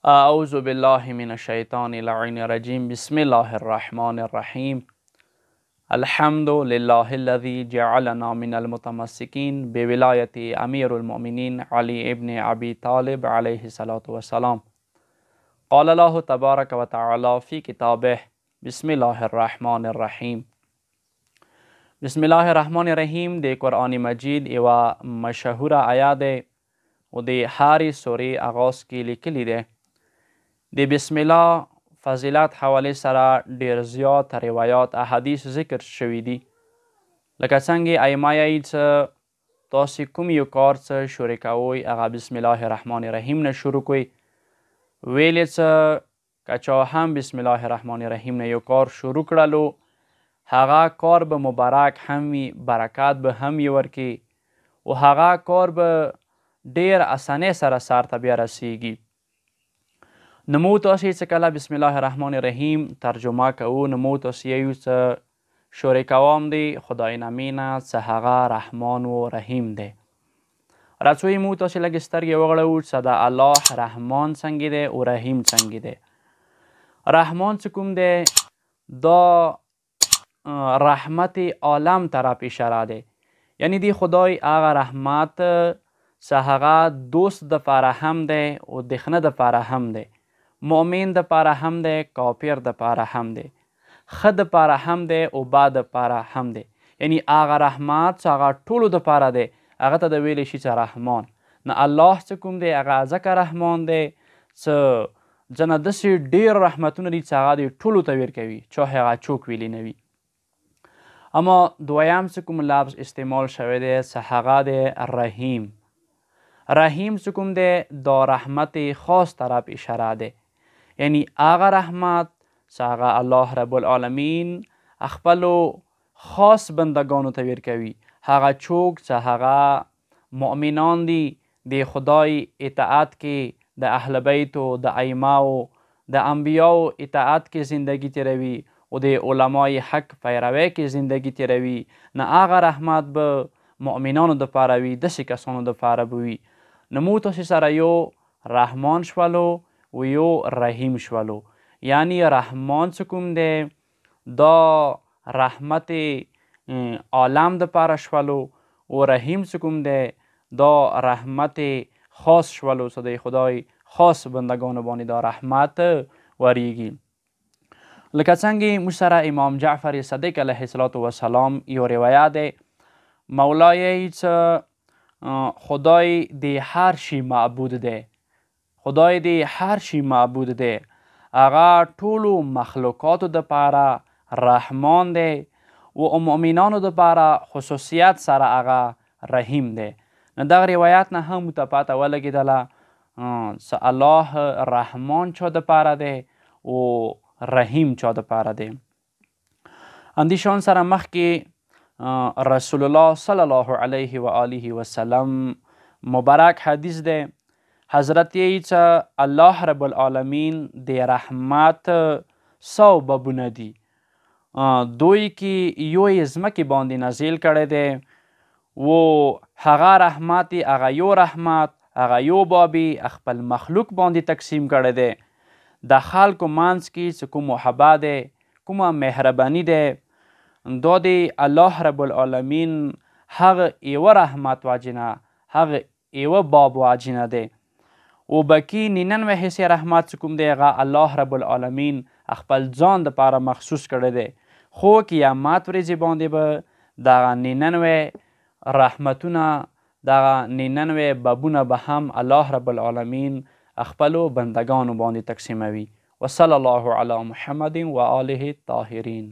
أعوذ بالله من الشيطان اللعين الرجيم بسم الله الرحمن الرحيم الحمد لله الذي جعلنا من المتمسكين بولاية أمير المؤمنين علي ابن أبي طالب عليه الصلاة والسلام. قال الله تبارك وتعالى في كتابه بسم الله الرحمن الرحيم. بسم الله الرحمن الرحیم د قرآن مجید یوه مشهوره آیه ده او د هرې سورې آغاز کې لیکلي ده. د بسم الله فضیلت حواله سره ډیر زیات روایات احادیث ذکر شوي دي، لکه څنګه ائمه یې څه تاسې کوم یو کار څه شروع کوئ هغه بسم الله الرحمن الرحیم نه شروع کوئ، ویلې څه که چا هم بسم الله الرحمن الرحیم نه یو کار شروع کړلو هغه کار به مبارک هم وي، برکت به هم یې ورکړي او هغه کار به ډیر اسانۍ سره سر ته بیا رسیږي. نو موږ تاسې څه کله بسم الله الرحمن الرحیم ترجمه کوو نو موږ تاسې یو څه شروع کوم دی خدای نامې نه څه هغه رحمان و رحیم دی. راځئ موږ تاسې لږ سترګې وغړوو څه د الله رحمان څنګه دی او رحیم څنګه دی. رحمان څه کوم دی دا رحمت عالم طرف اشاره دی، یعنی دی خدای هغه رحمت څه هغه دوست دپاره هم دی او دښمن دپاره هم دی، مؤمن دپاره هم دی، کافر دپاره هم دی، ښه دپاره هم دی او بد دپاره هم دی. یعنی هغه رحمت څه هغه ټولو دپاره دی، هغه ته د ویلی شي څه رحمان. نه الله څه کوم دی هغه ځکه رحمان دی څه ځنه داسې ډېر رحمتونه دي چې هغه د ټولو ته ورکوي چاهې هغه څوک ویلی نه وي. اما دویم څه کوم لفظ استعمال شوی دی څه هغه دی رحیم. رحیم څه کوم دی دا رحمت خاص طرف اشاره دی، یعنی هغه رحمت څه هغه الله رب العالمین خپلو خاص بندگانو ته ورکوي، هغه څوک څه هغه مؤمنان دي د خدای اطاعت کې د اهل بیتو د ائمهو د انبیاو اطاعت کې زندگی تیروي او د علمای حق پیروي کې زندگی تیروي، نه هغه رحمت به مؤمنانو دپاره وي، داسې کسانو دپاره به وي. نو موږ تاسې سره یو رحمان شولو و یو رحیم شولو. یعنی رحمان څه کوم دی دا رحمت عالم دپاره شولو او رحیم څه کوم دی دا رحمت خاص شولو څه د خدای خاص بندگانو باندې دا رحمت وریږي. لکه څنګه موږ سره امام جعفر صادق علیه السلام یو روایت دی، مولای څه خدای د هر شي معبود دی، خدای د هر شي معبود دی، هغه ټولو مخلوقاتو دپاره رحمان دی او مؤمنانو دپاره خصوصیت سره هغه رحیم دی. نو دغه روایت نه هم موږ ته پته ولګېدله څه الله رحمان چا دپاره دی او رحیم چا دپاره دی. همدې شان سره مخکې رسول الله صلی الله علیه و آله وسلم مبارک حدیث دی، حضرت یې څه الله رب العالمین د رحمت 100 بابونه دي، دوی کې یو یې ځمکې باندې نازل کړی دی و هغه رحمت هغه یو رحمت هغه یو باب خپل مخلوق باندې تقسیم کړی دی. د خلکو منځ کې څه کوم محبت دی، کومه مهرباني دی، دا د الله رب العالمین هغه یوه رحمت وجنه هغه یوه باب وجنه دی او بقي 99 حصې رحمت څه کوم دی هغه الله رب العالمین خپل ځان دپاره مخصوص کړی دی. خو قیامت ورځې باندې به دغه 99 رحمتونه دغه 99 بابونه به هم الله رب العالمین خپلو بندگانو باندې تقسیموي. وصلی الله علی محمد و آله الطاهرین.